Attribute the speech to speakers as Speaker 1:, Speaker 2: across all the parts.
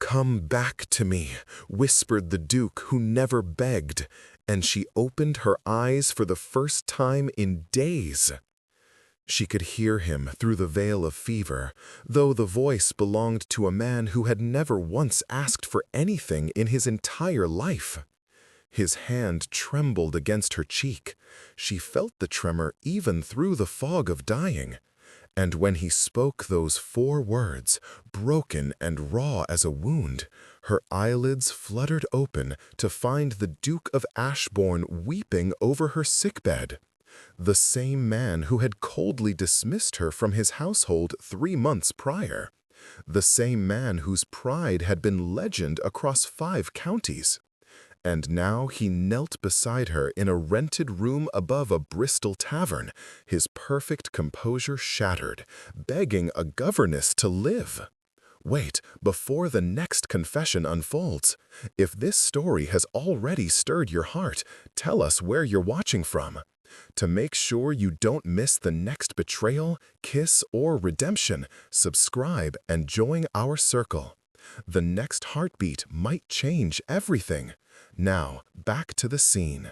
Speaker 1: "Come back to me," whispered the Duke, who never begged, and she opened her eyes for the first time in days. She could hear him through the veil of fever, though the voice belonged to a man who had never once asked for anything in his entire life. His hand trembled against her cheek. She felt the tremor even through the fog of dying. And when he spoke those 4 words, broken and raw as a wound, her eyelids fluttered open to find the Duke of Ashbourne weeping over her sickbed. The same man who had coldly dismissed her from his household 3 months prior. The same man whose pride had been legend across 5 counties. And now he knelt beside her in a rented room above a Bristol tavern, his perfect composure shattered, begging a governess to live. Wait, before the next confession unfolds. If this story has already stirred your heart, tell us where you're watching from. To make sure you don't miss the next betrayal, kiss, or redemption, subscribe and join our circle. The next heartbeat might change everything. Now, back to the scene.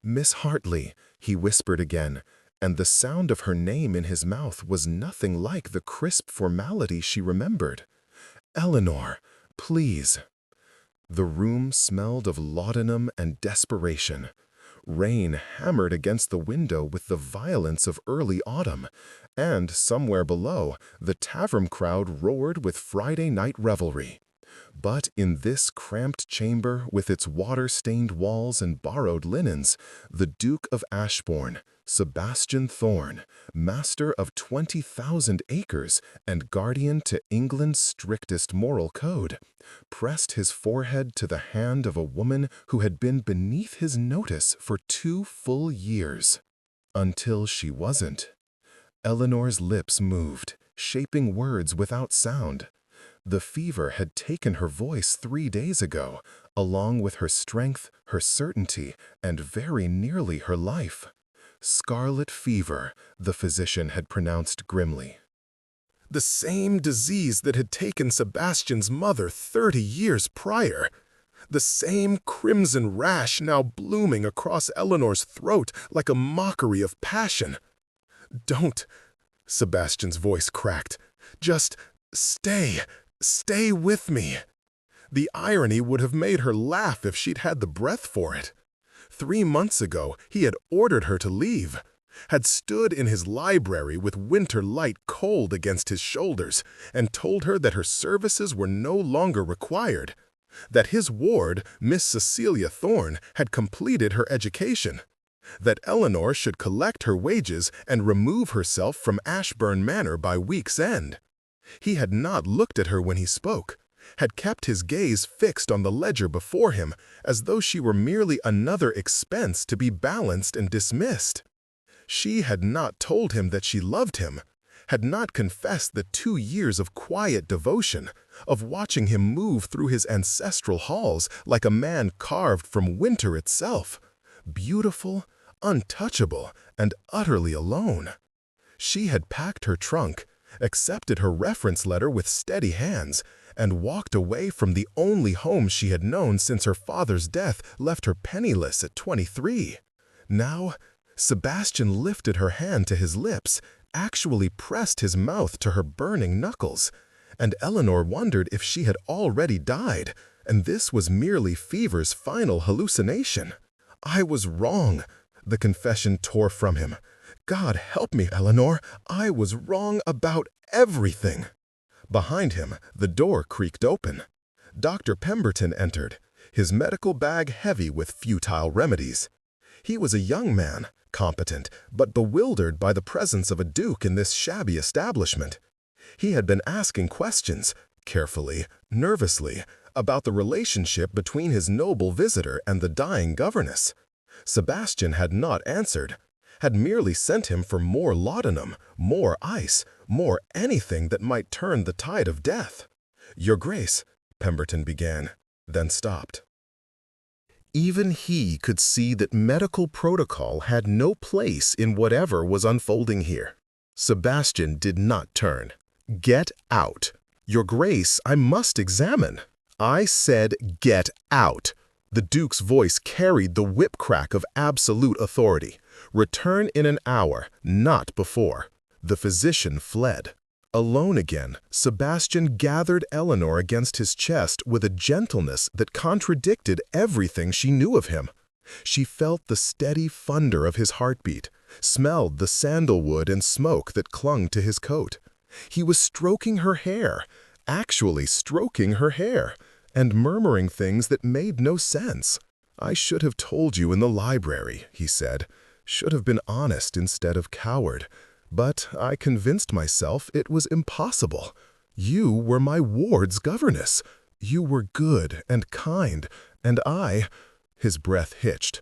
Speaker 1: "Miss Hartley," he whispered again, and the sound of her name in his mouth was nothing like the crisp formality she remembered. "Eleanor, please." The room smelled of laudanum and desperation. Rain hammered against the window with the violence of early autumn, and somewhere below, the tavern crowd roared with Friday night revelry. But in this cramped chamber, with its water-stained walls and borrowed linens, the Duke of Ashbourne, Sebastian Thorne, master of 20,000 acres and guardian to England's strictest moral code, pressed his forehead to the hand of a woman who had been beneath his notice for 2 full years. Until she wasn't. Eleanor's lips moved, shaping words without sound. The fever had taken her voice 3 days ago, along with her strength, her certainty, and very nearly her life. Scarlet fever, the physician had pronounced grimly. The same disease that had taken Sebastian's mother 30 years prior. The same crimson rash now blooming across Eleanor's throat like a mockery of passion. "Don't," Sebastian's voice cracked. "Just stay. Stay with me." The irony would have made her laugh if she'd had the breath for it. 3 months ago, he had ordered her to leave, had stood in his library with winter light cold against his shoulders, and told her that her services were no longer required, that his ward, Miss Cecilia Thorne, had completed her education, that Eleanor should collect her wages and remove herself from Ashbourne Manor by week's end. He had not looked at her when he spoke, had kept his gaze fixed on the ledger before him, as though she were merely another expense to be balanced and dismissed. She had not told him that she loved him, had not confessed the 2 years of quiet devotion, of watching him move through his ancestral halls like a man carved from winter itself, beautiful, untouchable, and utterly alone. She had packed her trunk, accepted her reference letter with steady hands, and walked away from the only home she had known since her father's death left her penniless at 23. Now, Sebastian lifted her hand to his lips, actually pressed his mouth to her burning knuckles, and Eleanor wondered if she had already died, and this was merely fever's final hallucination. "I was wrong," the confession tore from him. "God help me, Eleanor, I was wrong about everything." Behind him, the door creaked open. Dr. Pemberton entered, his medical bag heavy with futile remedies. He was a young man, competent, but bewildered by the presence of a duke in this shabby establishment. He had been asking questions, carefully, nervously, about the relationship between his noble visitor and the dying governess. Sebastian had not answered, had merely sent him for more laudanum, more ice, more anything that might turn the tide of death. "Your Grace," Pemberton began, then stopped. Even he could see that medical protocol had no place in whatever was unfolding here. Sebastian did not turn. "Get out. Your Grace, I must examine." I said get out. The Duke's voice carried the whip crack of absolute authority. Return in an hour, not before. The physician fled. Alone again, Sebastian gathered Eleanor against his chest with a gentleness that contradicted everything she knew of him. She felt the steady thunder of his heartbeat, smelled the sandalwood and smoke that clung to his coat. He was stroking her hair, actually stroking her hair, and murmuring things that made no sense. "I should have told you in the library," he said. "Should have been honest instead of coward. But I convinced myself it was impossible. You were my ward's governess. You were good and kind, and I—" His breath hitched.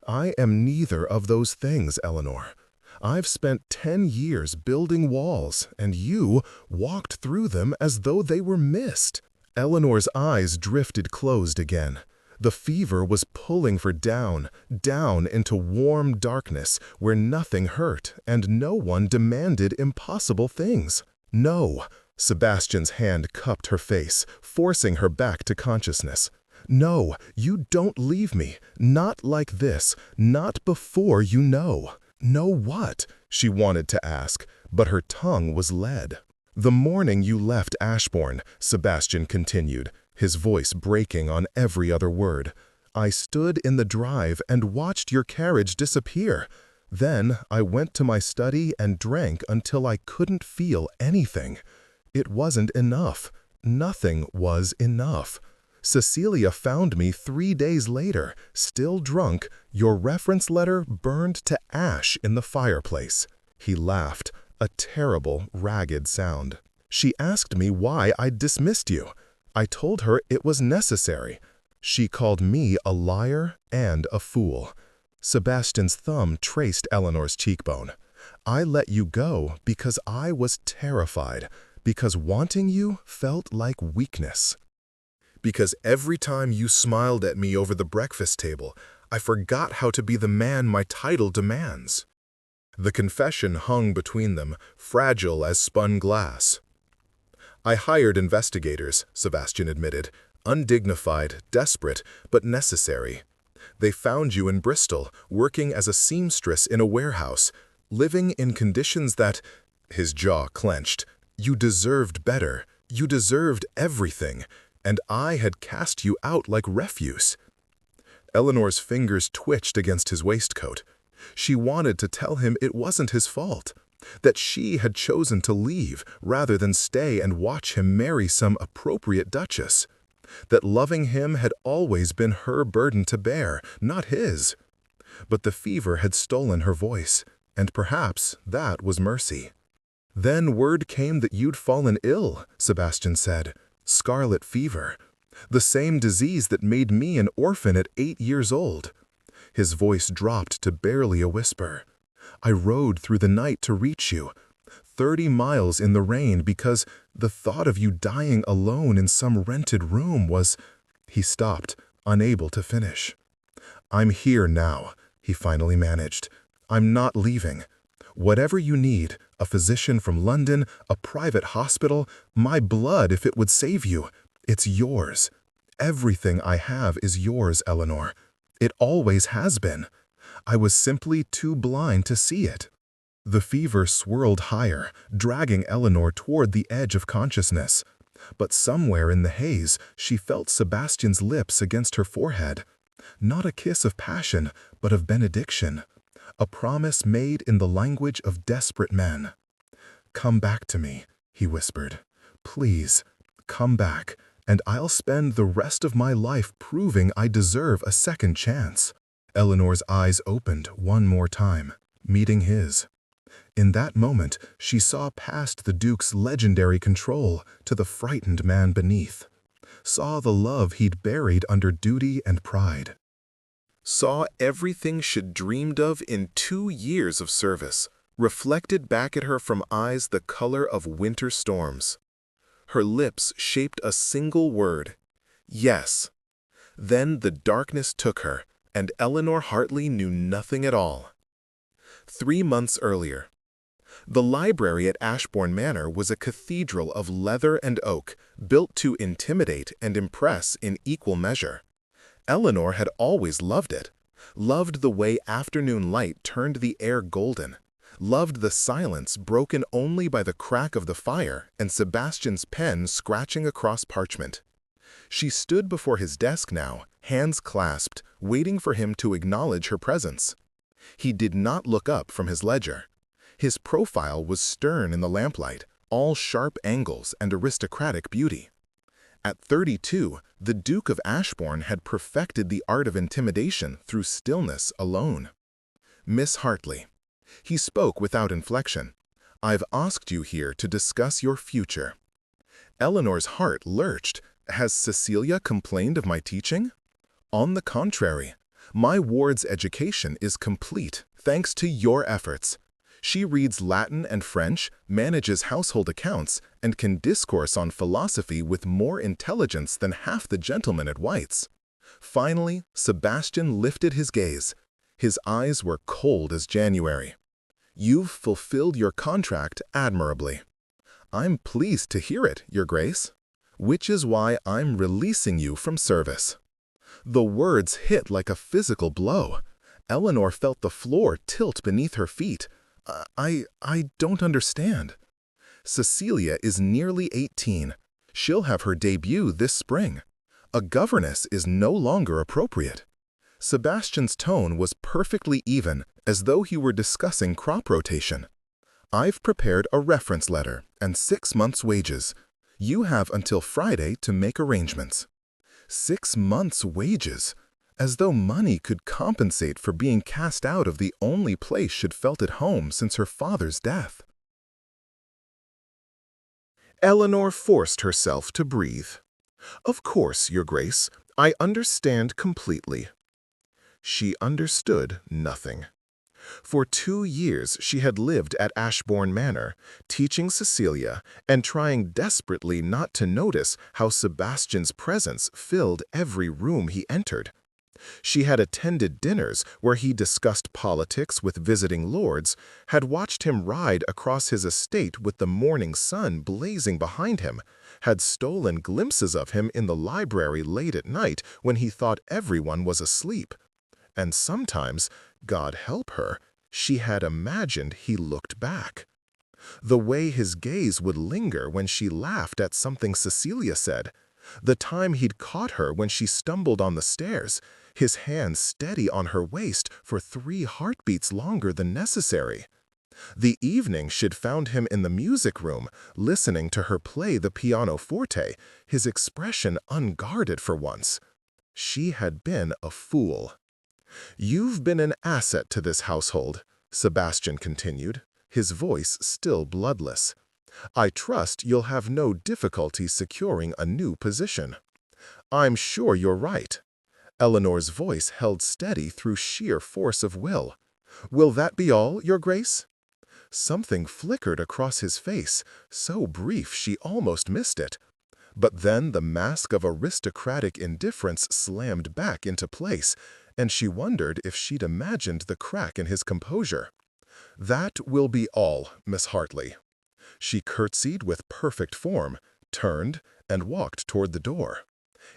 Speaker 1: "I am neither of those things, Eleanor. I've spent 10 years building walls, and you walked through them as though they were mist." Eleanor's eyes drifted closed again. The fever was pulling her down, down into warm darkness where nothing hurt and no one demanded impossible things. "No." Sebastian's hand cupped her face, forcing her back to consciousness. "No, you don't leave me. Not like this. Not before you know." "Know what?" she wanted to ask, but her tongue was lead. "The morning you left Ashbourne," Sebastian continued, his voice breaking on every other word, "I stood in the drive and watched your carriage disappear. Then I went to my study and drank until I couldn't feel anything. It wasn't enough. Nothing was enough. Cecilia found me 3 days later, still drunk, your reference letter burned to ash in the fireplace." He laughed, a terrible, ragged sound. "She asked me why I'd dismissed you. I told her it was necessary. She called me a liar and a fool." Sebastian's thumb traced Eleanor's cheekbone. "I let you go because I was terrified, because wanting you felt like weakness. Because every time you smiled at me over the breakfast table, I forgot how to be the man my title demands." The confession hung between them, fragile as spun glass. "I hired investigators," Sebastian admitted, "undignified, desperate, but necessary. They found you in Bristol, working as a seamstress in a warehouse, living in conditions that—" His jaw clenched. "You deserved better. You deserved everything. And I had cast you out like refuse." Eleanor's fingers twitched against his waistcoat. She wanted to tell him it wasn't his fault, that she had chosen to leave rather than stay and watch him marry some appropriate duchess, that loving him had always been her burden to bear, not his. But the fever had stolen her voice, and perhaps that was mercy. "Then word came that you'd fallen ill," Sebastian said. "Scarlet fever. The same disease that made me an orphan at 8 years old." His voice dropped to barely a whisper. "I rode through the night to reach you, 30 miles in the rain, because the thought of you dying alone in some rented room was—" He stopped, unable to finish. "I'm here now," he finally managed. "I'm not leaving. Whatever you need, a physician from London, a private hospital, my blood if it would save you, it's yours. Everything I have is yours, Eleanor. It always has been. I was simply too blind to see it." The fever swirled higher, dragging Eleanor toward the edge of consciousness. But somewhere in the haze, she felt Sebastian's lips against her forehead. Not a kiss of passion, but of benediction. A promise made in the language of desperate men. "Come back to me," he whispered. "Please, come back, and I'll spend the rest of my life proving I deserve a second chance." Eleanor's eyes opened one more time, meeting his. In that moment, she saw past the Duke's legendary control to the frightened man beneath. Saw the love he'd buried under duty and pride. Saw everything she'd dreamed of in 2 years of service, reflected back at her from eyes the color of winter storms. Her lips shaped a single word: yes. Then the darkness took her, and Eleanor Hartley knew nothing at all. 3 months earlier. The library at Ashbourne Manor was a cathedral of leather and oak, built to intimidate and impress in equal measure. Eleanor had always loved it, loved the way afternoon light turned the air golden, loved the silence broken only by the crack of the fire and Sebastian's pen scratching across parchment. She stood before his desk now, hands clasped, waiting for him to acknowledge her presence. He did not look up from his ledger. His profile was stern in the lamplight, all sharp angles and aristocratic beauty. At 32, the Duke of Ashbourne had perfected the art of intimidation through stillness alone. "Miss Hartley," he spoke without inflection, "I've asked you here to discuss your future." Eleanor's heart lurched. Has Cecilia complained of my teaching? On the contrary, my ward's education is complete thanks to your efforts. She reads Latin and French, manages household accounts, and can discourse on philosophy with more intelligence than half the gentlemen at White's. Finally, Sebastian lifted his gaze. His eyes were cold as January. "You've fulfilled your contract admirably." "I'm pleased to hear it, Your Grace. Which is why I'm releasing you from service." The words hit like a physical blow. Eleanor felt the floor tilt beneath her feet. I don't understand." "Cecilia is nearly 18. She'll have her debut this spring. A governess is no longer appropriate." Sebastian's tone was perfectly even, as though he were discussing crop rotation. "I've prepared a reference letter and 6 months' wages. You have until Friday to make arrangements." 6 months' wages, as though money could compensate for being cast out of the only place she'd felt at home since her father's death. Eleanor forced herself to breathe. "Of course, Your Grace, I understand completely." She understood nothing. For 2 years she had lived at Ashbourne Manor, teaching Cecilia and trying desperately not to notice how Sebastian's presence filled every room he entered. She had attended dinners where he discussed politics with visiting lords, had watched him ride across his estate with the morning sun blazing behind him, had stolen glimpses of him in the library late at night when he thought everyone was asleep. And sometimes, God help her, she had imagined he looked back. The way his gaze would linger when she laughed at something Cecilia said, the time he'd caught her when she stumbled on the stairs, his hand steady on her waist for 3 heartbeats longer than necessary. The evening she'd found him in the music room, listening to her play the pianoforte, his expression unguarded for once. She had been a fool. "You've been an asset to this household," Sebastian continued, his voice still bloodless. "I trust you'll have no difficulty securing a new position." "I'm sure you're right." Eleanor's voice held steady through sheer force of will. "Will that be all, Your Grace?" Something flickered across his face, so brief she almost missed it. But then the mask of aristocratic indifference slammed back into place, and she wondered if she'd imagined the crack in his composure. "That will be all, Miss Hartley." She curtsied with perfect form, turned, and walked toward the door.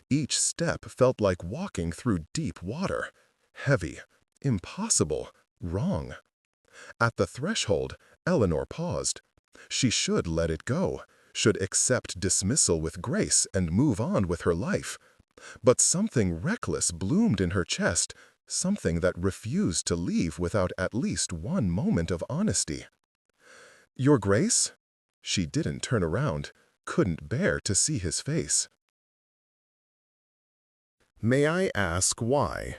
Speaker 1: Each step felt like walking through deep water. Heavy, impossible, wrong. At the threshold, Eleanor paused. She should let it go, should accept dismissal with grace and move on with her life. But something reckless bloomed in her chest, something that refused to leave without at least one moment of honesty. "Your Grace?" She didn't turn around, couldn't bear to see his face. "May I ask why?"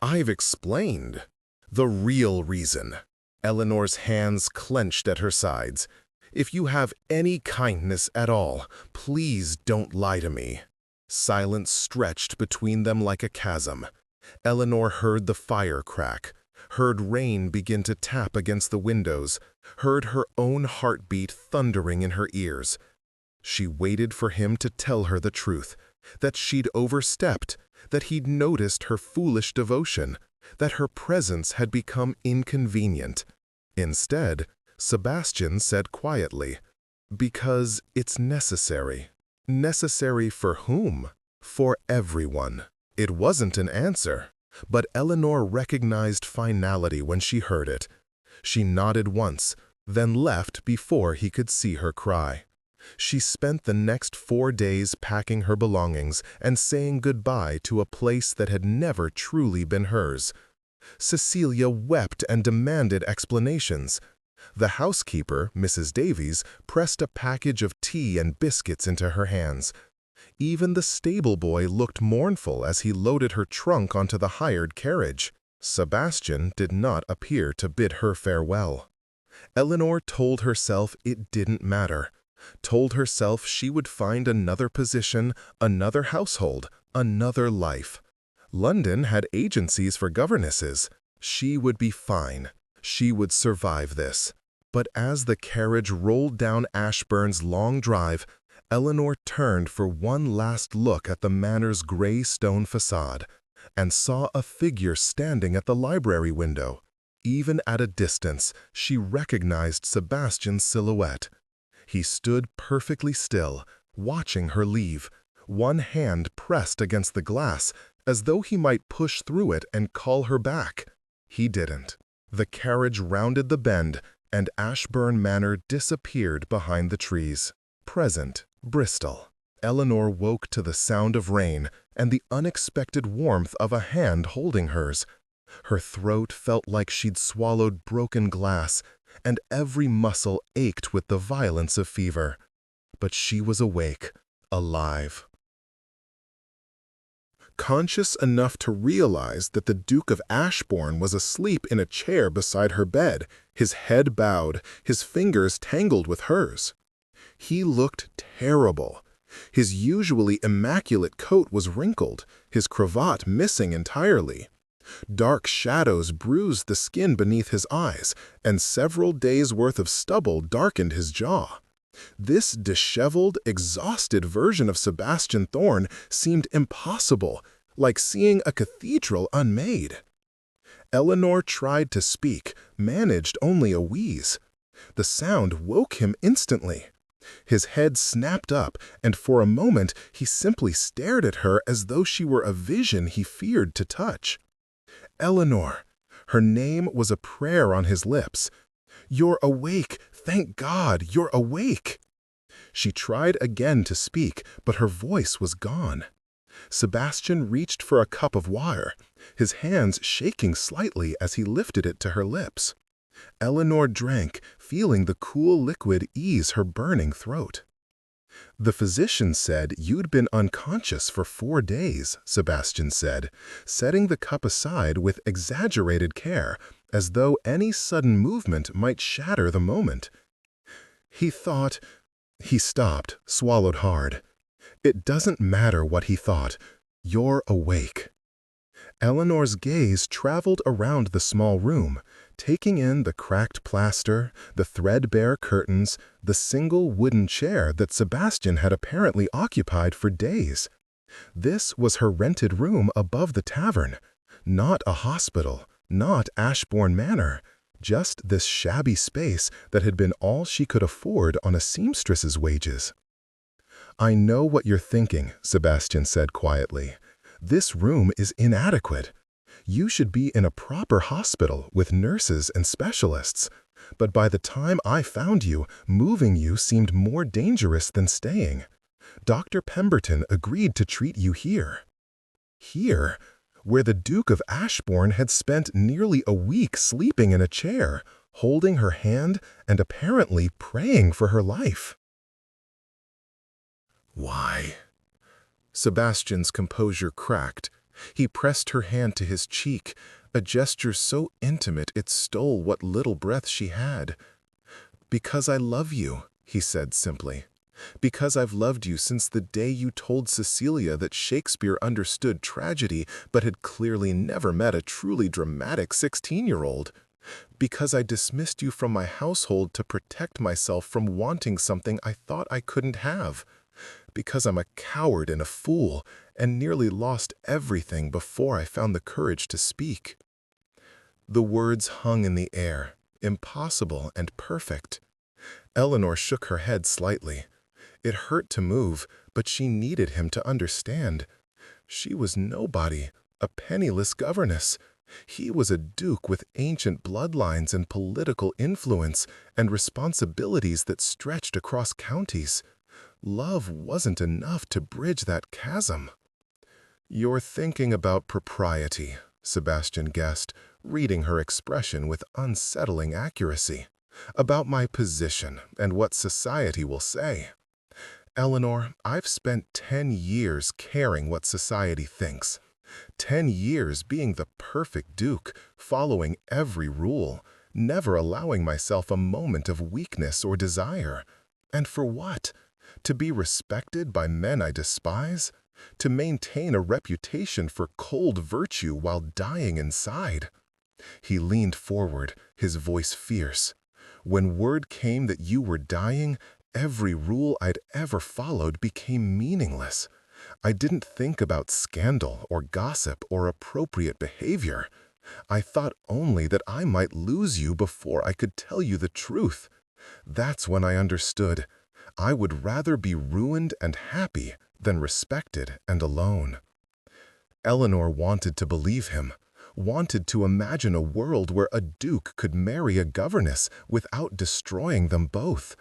Speaker 1: "I've explained. The real reason." Eleanor's hands clenched at her sides. "If you have any kindness at all, please don't lie to me." Silence stretched between them like a chasm. Eleanor heard the fire crack, heard rain begin to tap against the windows, heard her own heartbeat thundering in her ears. She waited for him to tell her the truth, that she'd overstepped, that he'd noticed her foolish devotion, that her presence had become inconvenient. Instead, Sebastian said quietly, "Because it's necessary." Necessary for whom? For everyone. It wasn't an answer, but Eleanor recognized finality when she heard it. She nodded once, then left before he could see her cry. She spent the next 4 days packing her belongings and saying goodbye to a place that had never truly been hers. Cecilia wept and demanded explanations. The housekeeper, Mrs. Davies, pressed a package of tea and biscuits into her hands. Even the stable boy looked mournful as he loaded her trunk onto the hired carriage. Sebastian did not appear to bid her farewell. Eleanor told herself it didn't matter, told herself she would find another position, another household, another life. London had agencies for governesses. She would be fine. She would survive this. But as the carriage rolled down Ashbourne's long drive, Eleanor turned for one last look at the manor's gray stone facade and saw a figure standing at the library window. Even at a distance, she recognized Sebastian's silhouette. He stood perfectly still, watching her leave, one hand pressed against the glass, as though he might push through it and call her back. He didn't. The carriage rounded the bend, and Ashbourne Manor disappeared behind the trees. Present, Bristol. Eleanor woke to the sound of rain and the unexpected warmth of a hand holding hers. Her throat felt like she'd swallowed broken glass, and every muscle ached with the violence of fever. But she was awake, alive. Conscious enough to realize that the Duke of Ashbourne was asleep in a chair beside her bed, his head bowed, his fingers tangled with hers. He looked terrible. His usually immaculate coat was wrinkled, his cravat missing entirely. Dark shadows bruised the skin beneath his eyes, and several days' worth of stubble darkened his jaw. This disheveled, exhausted version of Sebastian Thorne seemed impossible, like seeing a cathedral unmade. Eleanor tried to speak, managed only a wheeze. The sound woke him instantly. His head snapped up, and for a moment he simply stared at her as though she were a vision he feared to touch. Eleanor. Her name was a prayer on his lips. "You're awake! Thank God, you're awake!" She tried again to speak, but her voice was gone. Sebastian reached for a cup of water, his hands shaking slightly as he lifted it to her lips. Eleanor drank, feeling the cool liquid ease her burning throat. "The physician said you'd been unconscious for 4 days," Sebastian said, setting the cup aside with exaggerated care, as though any sudden movement might shatter the moment. He thought. He stopped, swallowed hard. "It doesn't matter what he thought. You're awake." Eleanor's gaze traveled around the small room, taking in the cracked plaster, the threadbare curtains, the single wooden chair that Sebastian had apparently occupied for days. This was her rented room above the tavern, not a hospital, not Ashbourne Manor, just this shabby space that had been all she could afford on a seamstress's wages. "I know what you're thinking," Sebastian said quietly. "This room is inadequate. You should be in a proper hospital with nurses and specialists. But by the time I found you, moving you seemed more dangerous than staying. Dr. Pemberton agreed to treat you here." Here, where the Duke of Ashbourne had spent nearly a week sleeping in a chair, holding her hand and apparently praying for her life. "Why?" Sebastian's composure cracked. He pressed her hand to his cheek, a gesture so intimate it stole what little breath she had. "Because I love you," he said simply. "Because I've loved you since the day you told Cecilia that Shakespeare understood tragedy but had clearly never met a truly dramatic 16-year-old. Because I dismissed you from my household to protect myself from wanting something I thought I couldn't have. Because I'm a coward and a fool, and nearly lost everything before I found the courage to speak." The words hung in the air, impossible and perfect. Eleanor shook her head slightly. It hurt to move, but she needed him to understand. She was nobody, a penniless governess. He was a duke with ancient bloodlines and political influence and responsibilities that stretched across counties. Love wasn't enough to bridge that chasm. "You're thinking about propriety," Sebastian guessed, reading her expression with unsettling accuracy. "About my position and what society will say. Eleanor, I've spent 10 years caring what society thinks. 10 years being the perfect duke, following every rule, never allowing myself a moment of weakness or desire. And for what? To be respected by men I despise? To maintain a reputation for cold virtue while dying inside?" He leaned forward, his voice fierce. "When word came that you were dying, every rule I'd ever followed became meaningless. I didn't think about scandal or gossip or appropriate behavior. I thought only that I might lose you before I could tell you the truth. That's when I understood. I would rather be ruined and happy than respected and alone." Eleanor wanted to believe him, wanted to imagine a world where a duke could marry a governess without destroying them both.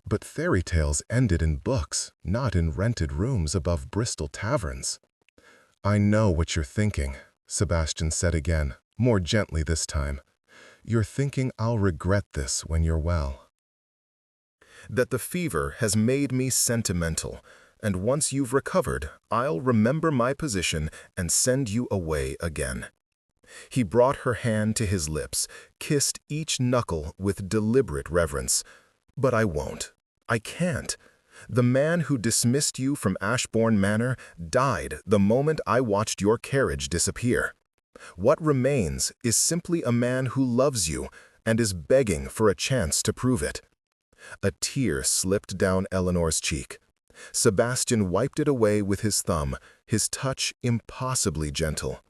Speaker 1: But fairy tales ended in books, not in rented rooms above Bristol taverns. "I know what you're thinking," Sebastian said again, more gently this time. "You're thinking I'll regret this when you're well. That the fever has made me sentimental, and once you've recovered, I'll remember my position and send you away again." He brought her hand to his lips, kissed each knuckle with deliberate reverence. "But I won't. I can't. The man who dismissed you from Ashbourne Manor died the moment I watched your carriage disappear. What remains is simply a man who loves you and is begging for a chance to prove it." A tear slipped down Eleanor's cheek. Sebastian wiped it away with his thumb, his touch impossibly gentle.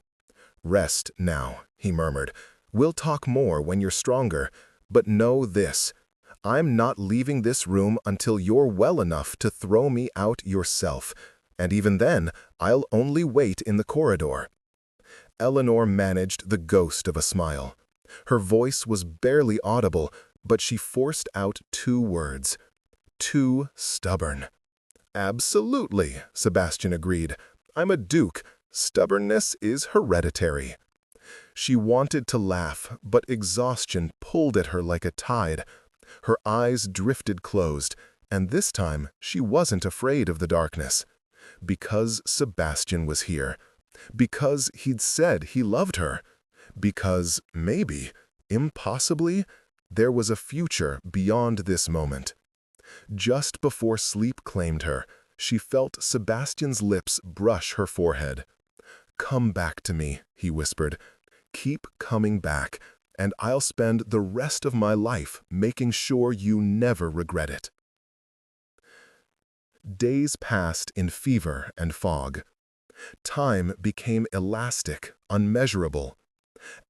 Speaker 1: "Rest now," he murmured. "We'll talk more when you're stronger, but know this. I'm not leaving this room until you're well enough to throw me out yourself, and even then, I'll only wait in the corridor." Eleanor managed the ghost of a smile. Her voice was barely audible, but she forced out 2 words. "Too stubborn." "Absolutely," Sebastian agreed. "I'm a duke. Stubbornness is hereditary." She wanted to laugh, but exhaustion pulled at her like a tide. Her eyes drifted closed, and this time she wasn't afraid of the darkness. Because Sebastian was here. Because he'd said he loved her. Because, maybe, impossibly, there was a future beyond this moment. Just before sleep claimed her, she felt Sebastian's lips brush her forehead. "Come back to me," he whispered. "Keep coming back, and I'll spend the rest of my life making sure you never regret it." Days passed in fever and fog. Time became elastic, unmeasurable.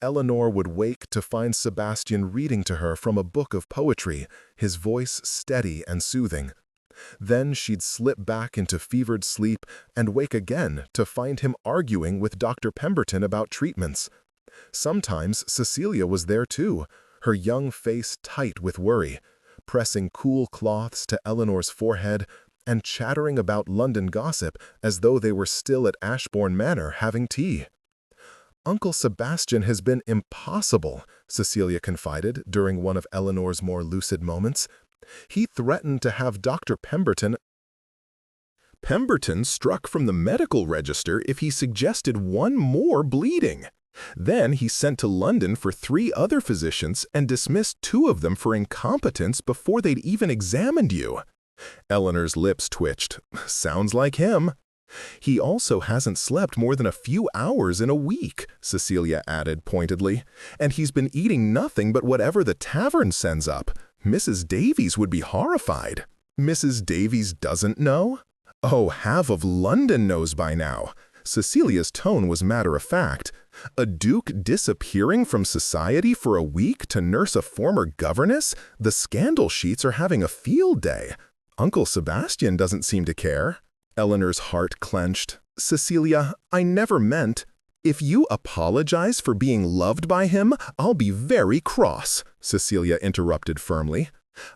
Speaker 1: Eleanor would wake to find Sebastian reading to her from a book of poetry, his voice steady and soothing. Then she'd slip back into fevered sleep and wake again to find him arguing with Dr. Pemberton about treatments. Sometimes Cecilia was there too, her young face tight with worry, pressing cool cloths to Eleanor's forehead and chattering about London gossip as though they were still at Ashbourne Manor having tea. "Uncle Sebastian has been impossible," Cecilia confided during one of Eleanor's more lucid moments. "He threatened to have Dr. Pemberton struck from the medical register if he suggested one more bleeding. Then he sent to London for 3 other physicians and dismissed 2 of them for incompetence before they'd even examined you." Eleanor's lips twitched. "Sounds like him." "He also hasn't slept more than a few hours in a week," Cecilia added pointedly, "and he's been eating nothing but whatever the tavern sends up. Mrs. Davies would be horrified." "Mrs. Davies doesn't know?" "Oh, half of London knows by now." Cecilia's tone was matter-of-fact. A duke disappearing from society for a week to nurse a former governess? The scandal sheets are having a field day. Uncle Sebastian doesn't seem to care. Eleanor's heart clenched. Cecilia, I never meant— If you apologize for being loved by him, I'll be very cross, Cecilia interrupted firmly.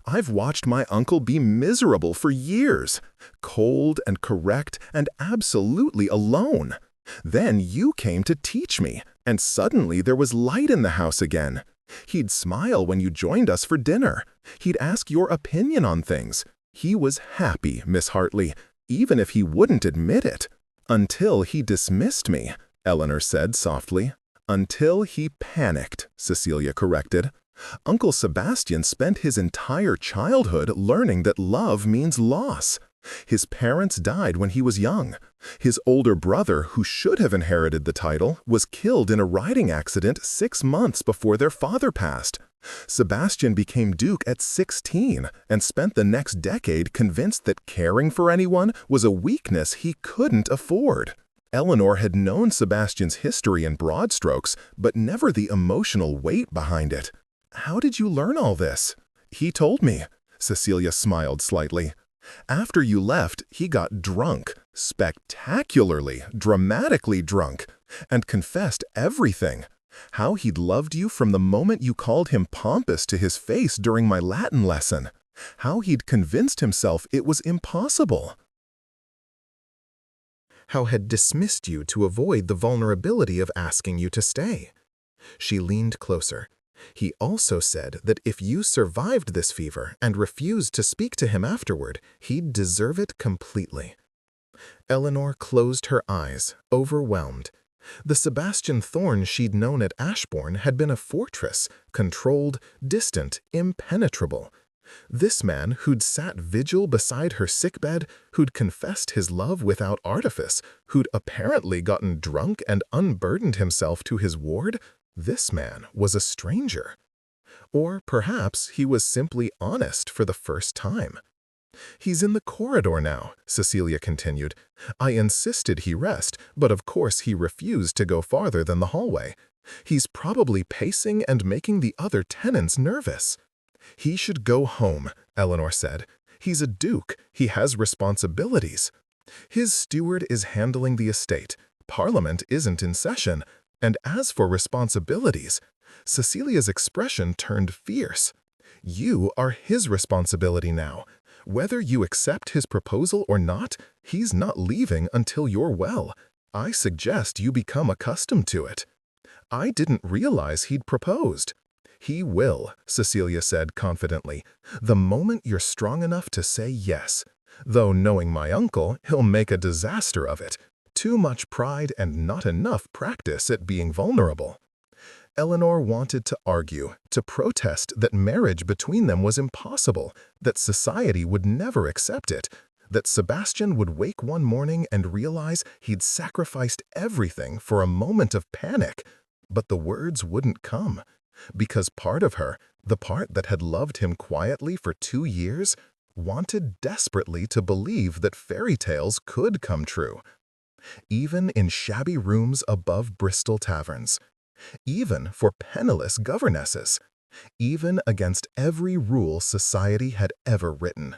Speaker 1: I've watched my uncle be miserable for years, cold and correct and absolutely alone. Then you came to teach me, and suddenly there was light in the house again. He'd smile when you joined us for dinner. He'd ask your opinion on things. He was happy, Miss Hartley, even if he wouldn't admit it. Until he dismissed me, Eleanor said softly. Until he panicked, Cecilia corrected. Uncle Sebastian spent his entire childhood learning that love means loss. His parents died when he was young. His older brother, who should have inherited the title, was killed in a riding accident 6 months before their father passed. Sebastian became duke at 16 and spent the next decade convinced that caring for anyone was a weakness he couldn't afford. Eleanor had known Sebastian's history in broad strokes, but never the emotional weight behind it. How did you learn all this? He told me. Cecilia smiled slightly. After you left, he got drunk, spectacularly, dramatically drunk, and confessed everything. How he'd loved you from the moment you called him pompous to his face during my Latin lesson. How he'd convinced himself it was impossible. How had dismissed you to avoid the vulnerability of asking you to stay. She leaned closer. He also said that if you survived this fever and refused to speak to him afterward, he'd deserve it completely. Eleanor closed her eyes, overwhelmed. The Sebastian Thorne she'd known at Ashbourne had been a fortress, controlled, distant, impenetrable. This man who'd sat vigil beside her sickbed, who'd confessed his love without artifice, who'd apparently gotten drunk and unburdened himself to his ward, this man was a stranger. Or perhaps he was simply honest for the first time. He's in the corridor now, Cecilia continued. I insisted he rest, but of course he refused to go farther than the hallway. He's probably pacing and making the other tenants nervous. He should go home, Eleanor said. He's a duke. He has responsibilities. His steward is handling the estate. Parliament isn't in session. And as for responsibilities, Cecilia's expression turned fierce. You are his responsibility now. Whether you accept his proposal or not, he's not leaving until you're well. I suggest you become accustomed to it. I didn't realize he'd proposed. He will, Cecilia said confidently, the moment you're strong enough to say yes. Though knowing my uncle, he'll make a disaster of it. Too much pride and not enough practice at being vulnerable. Eleanor wanted to argue, to protest that marriage between them was impossible, that society would never accept it, that Sebastian would wake one morning and realize he'd sacrificed everything for a moment of panic. But the words wouldn't come, because part of her, the part that had loved him quietly for 2 years, wanted desperately to believe that fairy tales could come true. Even in shabby rooms above Bristol taverns. Even for penniless governesses, even against every rule society had ever written.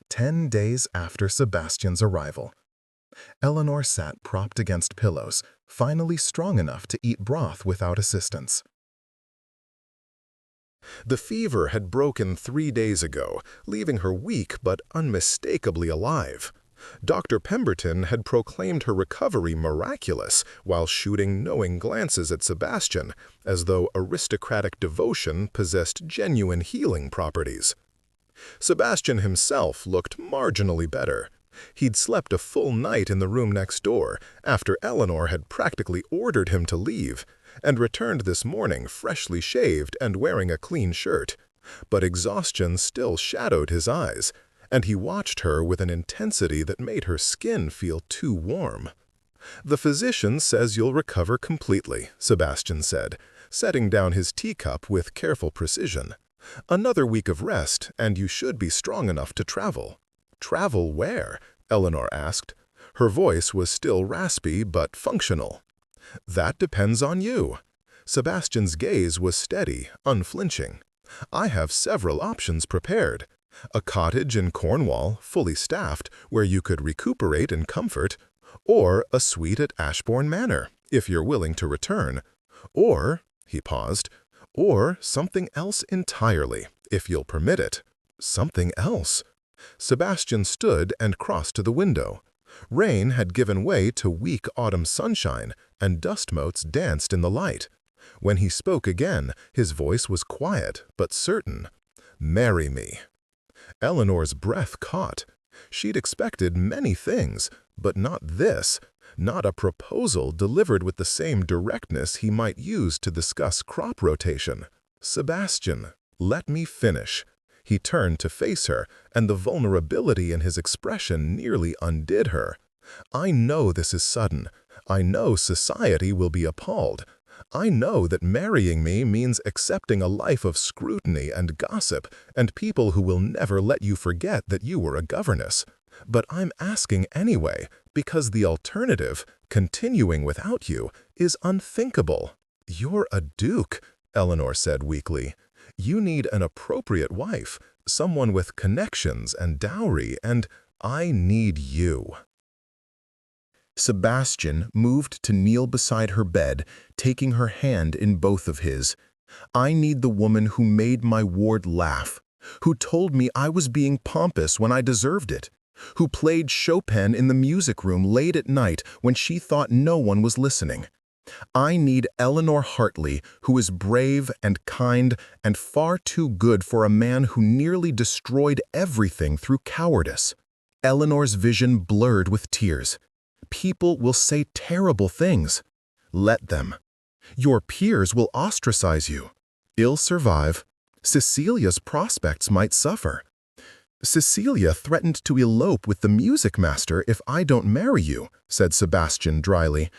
Speaker 1: 10 days after Sebastian's arrival, Eleanor sat propped against pillows, finally strong enough to eat broth without assistance. The fever had broken 3 days ago, leaving her weak but unmistakably alive. Dr. Pemberton had proclaimed her recovery miraculous while shooting knowing glances at Sebastian, as though aristocratic devotion possessed genuine healing properties. Sebastian himself looked marginally better. He'd slept a full night in the room next door after Eleanor had practically ordered him to leave, and returned this morning freshly shaved and wearing a clean shirt. But exhaustion still shadowed his eyes, and he watched her with an intensity that made her skin feel too warm. "The physician says you'll recover completely," Sebastian said, setting down his teacup with careful precision. "Another week of rest, and you should be strong enough to travel." "Travel where?" Eleanor asked. Her voice was still raspy but functional. That depends on you. Sebastian's gaze was steady, unflinching. I have several options prepared. A cottage in Cornwall, fully staffed, where you could recuperate in comfort, or a suite at Ashbourne Manor, if you're willing to return, or, he paused, or something else entirely, if you'll permit it. Something else. Sebastian stood and crossed to the window. Rain had given way to weak autumn sunshine, and dust motes danced in the light. When he spoke again, his voice was quiet but certain. "Marry me." Eleanor's breath caught. She'd expected many things, but not this. Not a proposal delivered with the same directness he might use to discuss crop rotation. "Sebastian, let me finish." He turned to face her, and the vulnerability in his expression nearly undid her. "I know this is sudden. I know society will be appalled. I know that marrying me means accepting a life of scrutiny and gossip and people who will never let you forget that you were a governess. But I'm asking anyway, because the alternative, continuing without you, is unthinkable." "You're a duke," Eleanor said weakly. "You need an appropriate wife, someone with connections and dowry, and I need you." Sebastian moved to kneel beside her bed, taking her hand in both of his. "I need the woman who made my ward laugh, who told me I was being pompous when I deserved it, who played Chopin in the music room late at night when she thought no one was listening. I need Eleanor Hartley, who is brave and kind and far too good for a man who nearly destroyed everything through cowardice." Eleanor's vision blurred with tears. "People will say terrible things. Let them. Your peers will ostracize you. You'll survive. Cecilia's prospects might suffer. Cecilia threatened to elope with the music master if I don't marry you," said Sebastian dryly.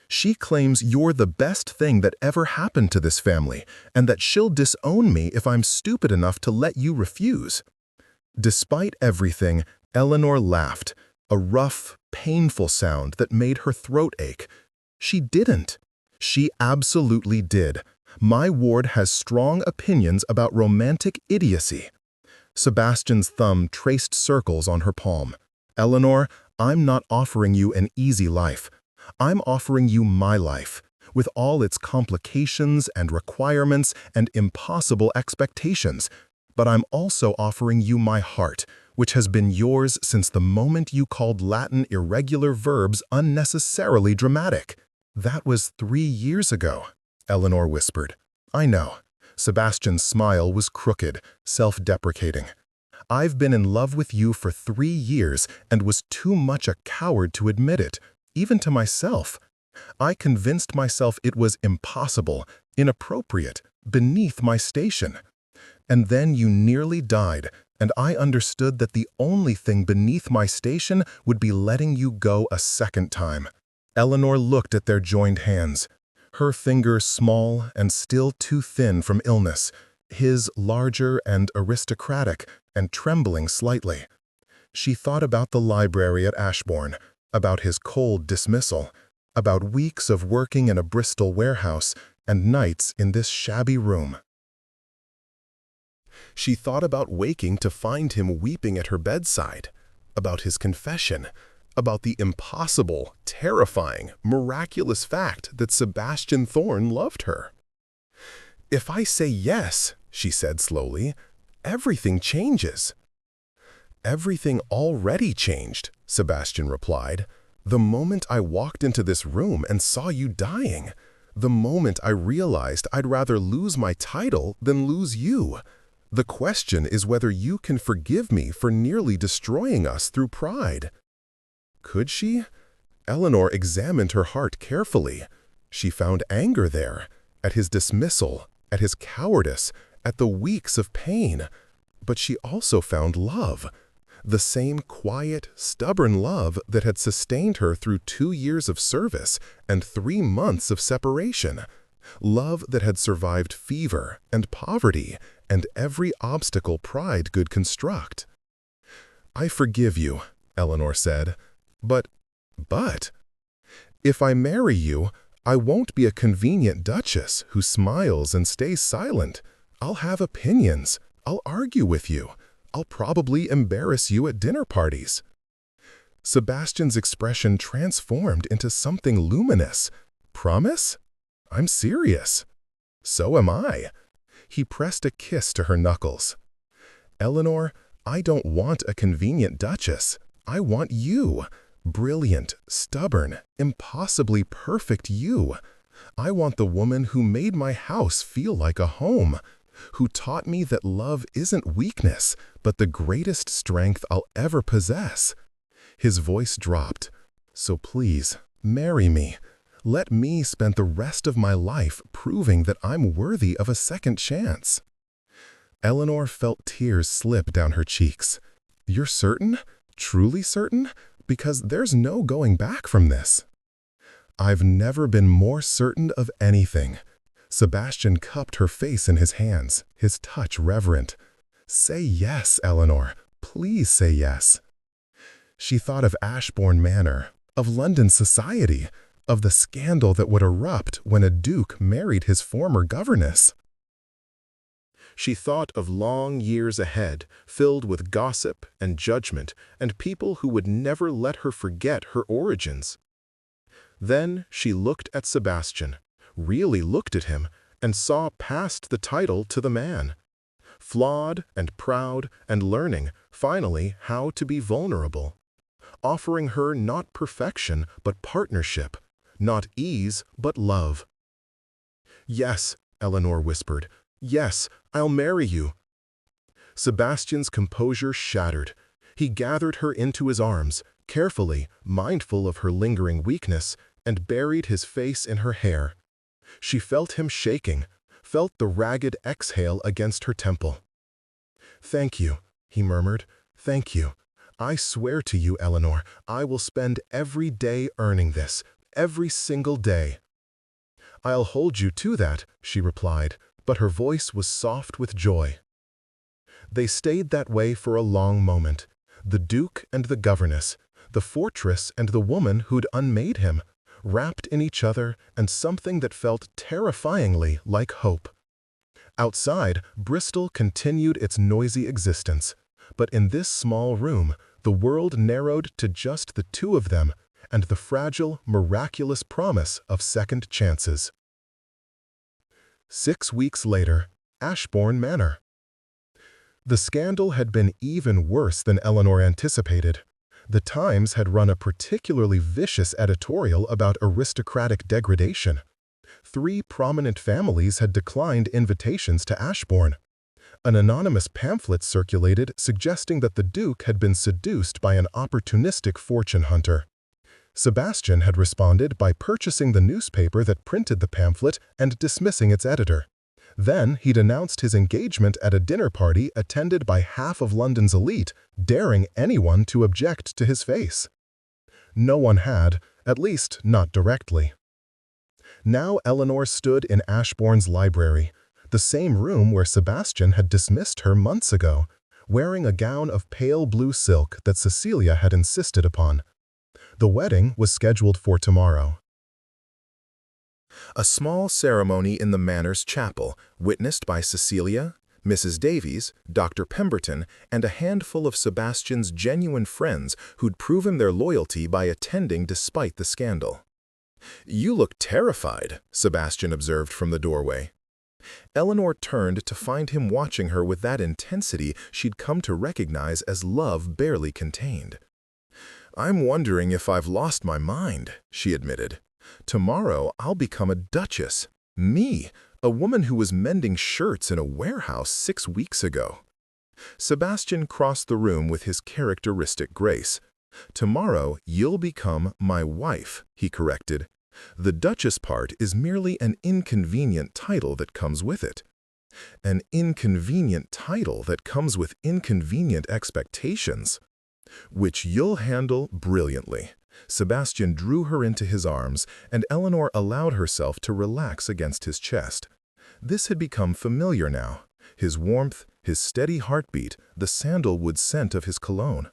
Speaker 1: "She claims you're the best thing that ever happened to this family, and that she'll disown me if I'm stupid enough to let you refuse." Despite everything, Eleanor laughed, a rough, painful sound that made her throat ache. "She didn't. She absolutely did. My ward has strong opinions about romantic idiocy." Sebastian's thumb traced circles on her palm. "Eleanor, I'm not offering you an easy life. I'm offering you my life, with all its complications and requirements and impossible expectations. But I'm also offering you my heart, which has been yours since the moment you called Latin irregular verbs unnecessarily dramatic." "That was 3 years ago," Eleanor whispered. "I know." Sebastian's smile was crooked, self-deprecating. "I've been in love with you for 3 years and was too much a coward to admit it, even to myself. I convinced myself it was impossible, inappropriate, beneath my station. And then you nearly died, and I understood that the only thing beneath my station would be letting you go a second time." Eleanor looked at their joined hands, her fingers small and still too thin from illness, his larger and aristocratic and trembling slightly. She thought about the library at Ashbourne, about his cold dismissal, about weeks of working in a Bristol warehouse and nights in this shabby room. She thought about waking to find him weeping at her bedside, about his confession, about the impossible, terrifying, miraculous fact that Sebastian Thorne loved her. "If I say yes," she said slowly, "everything changes." "Everything already changed," Sebastian replied. "The moment I walked into this room and saw you dying. The moment I realized I'd rather lose my title than lose you. The question is whether you can forgive me for nearly destroying us through pride." Could she? Eleanor examined her heart carefully. She found anger there, at his dismissal, at his cowardice, at the weeks of pain. But she also found love, the same quiet, stubborn love that had sustained her through 2 years of service and 3 months of separation. Love that had survived fever and poverty and every obstacle pride could construct. "I forgive you," Eleanor said. But, if I marry you, I won't be a convenient duchess who smiles and stays silent. I'll have opinions. I'll argue with you. I'll probably embarrass you at dinner parties." Sebastian's expression transformed into something luminous. "Promise? I'm serious." "So am I." He pressed a kiss to her knuckles. "Eleanor, I don't want a convenient duchess. I want you. Brilliant, stubborn, impossibly perfect you. I want the woman who made my house feel like a home, who taught me that love isn't weakness, but the greatest strength I'll ever possess." His voice dropped. "So please, marry me. Let me spend the rest of my life proving that I'm worthy of a second chance." Eleanor felt tears slip down her cheeks. "You're certain? Truly certain? Because there's no going back from this." "I've never been more certain of anything." Sebastian cupped her face in his hands, his touch reverent. "Say yes, Eleanor. Please say yes." She thought of Ashbourne Manor, of London society, of the scandal that would erupt when a duke married his former governess. She thought of long years ahead, filled with gossip and judgment, and people who would never let her forget her origins. Then she looked at Sebastian, really looked at him, and saw past the title to the man. Flawed and proud and learning, finally, how to be vulnerable. Offering her not perfection, but partnership, not ease, but love. "Yes," Eleanor whispered. "Yes, I'll marry you." Sebastian's composure shattered. He gathered her into his arms, carefully, mindful of her lingering weakness, and buried his face in her hair. She felt him shaking, felt the ragged exhale against her temple. "Thank you," he murmured. "Thank you. I swear to you, Eleanor, I will spend every day earning this, every single day." "I'll hold you to that," she replied, but her voice was soft with joy. They stayed that way for a long moment, the Duke and the governess, the fortress and the woman who'd unmade him, wrapped in each other and something that felt terrifyingly like hope. Outside, Bristol continued its noisy existence, but in this small room, the world narrowed to just the two of them and the fragile, miraculous promise of second chances. 6 weeks later, Ashbourne Manor. The scandal had been even worse than Eleanor anticipated. The Times had run a particularly vicious editorial about aristocratic degradation. 3 prominent families had declined invitations to Ashbourne. An anonymous pamphlet circulated suggesting that the Duke had been seduced by an opportunistic fortune hunter. Sebastian had responded by purchasing the newspaper that printed the pamphlet and dismissing its editor. Then he'd announced his engagement at a dinner party attended by half of London's elite, daring anyone to object to his face. No one had, at least not directly. Now Eleanor stood in Ashbourne's library, the same room where Sebastian had dismissed her months ago, wearing a gown of pale blue silk that Cecilia had insisted upon. The wedding was scheduled for tomorrow. A small ceremony in the Manor's chapel, witnessed by Cecilia, Mrs. Davies, Dr. Pemberton, and a handful of Sebastian's genuine friends who'd proven their loyalty by attending despite the scandal. "You look terrified," Sebastian observed from the doorway. Eleanor turned to find him watching her with that intensity she'd come to recognize as love barely contained. "I'm wondering if I've lost my mind," she admitted. "Tomorrow I'll become a duchess. Me, a woman who was mending shirts in a warehouse 6 weeks ago." Sebastian crossed the room with his characteristic grace. "Tomorrow you'll become my wife," he corrected. "The duchess part is merely an inconvenient title that comes with it." "An inconvenient title that comes with inconvenient expectations." "Which you'll handle brilliantly." Sebastian drew her into his arms, and Eleanor allowed herself to relax against his chest. This had become familiar now. His warmth, his steady heartbeat, the sandalwood scent of his cologne.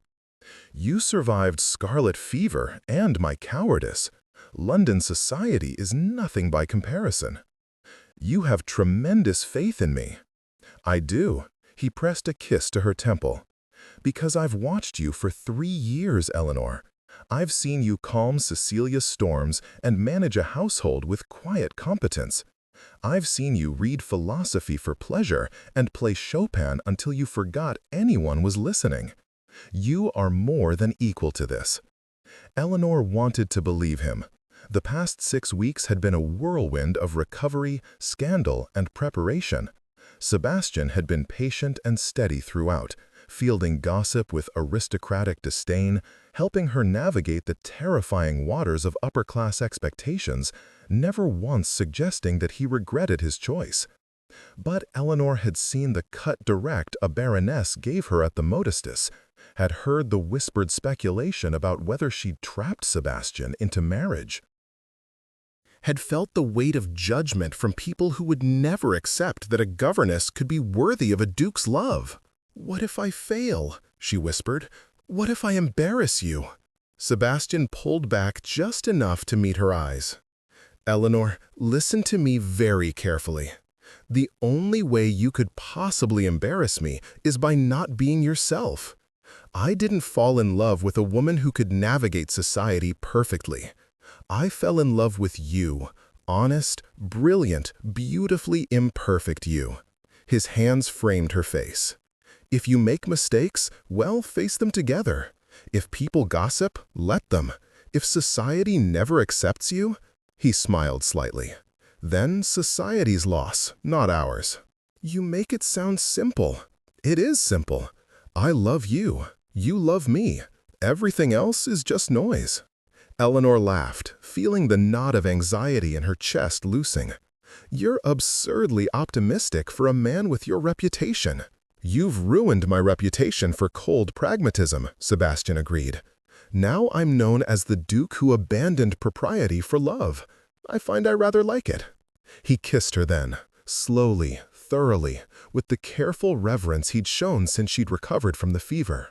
Speaker 1: "You survived scarlet fever and my cowardice. London society is nothing by comparison. You have tremendous faith in me." "I do." He pressed a kiss to her temple. "Because I've watched you for 3 years, Eleanor. I've seen you calm Cecilia's storms and manage a household with quiet competence. I've seen you read philosophy for pleasure and play Chopin until you forgot anyone was listening. You are more than equal to this." Eleanor wanted to believe him. The past 6 weeks had been a whirlwind of recovery, scandal, and preparation. Sebastian had been patient and steady throughout, fielding gossip with aristocratic disdain, helping her navigate the terrifying waters of upper-class expectations, never once suggesting that he regretted his choice. But Eleanor had seen the cut direct a baroness gave her at the Modestus, had heard the whispered speculation about whether she'd trapped Sebastian into marriage, had felt the weight of judgment from people who would never accept that a governess could be worthy of a duke's love. "What if I fail?" she whispered. "What if I embarrass you?" Sebastian pulled back just enough to meet her eyes. "Eleanor, listen to me very carefully. The only way you could possibly embarrass me is by not being yourself. I didn't fall in love with a woman who could navigate society perfectly. I fell in love with you, honest, brilliant, beautifully imperfect you." His hands framed her face. "If you make mistakes, well, face them together. If people gossip, let them. If society never accepts you," he smiled slightly, "then society's loss, not ours." "You make it sound simple." "It is simple. I love you. You love me. Everything else is just noise." Eleanor laughed, feeling the knot of anxiety in her chest loosing. "You're absurdly optimistic for a man with your reputation." "You've ruined my reputation for cold pragmatism," Sebastian agreed. "Now I'm known as the Duke who abandoned propriety for love. I find I rather like it." He kissed her then, slowly, thoroughly, with the careful reverence he'd shown since she'd recovered from the fever.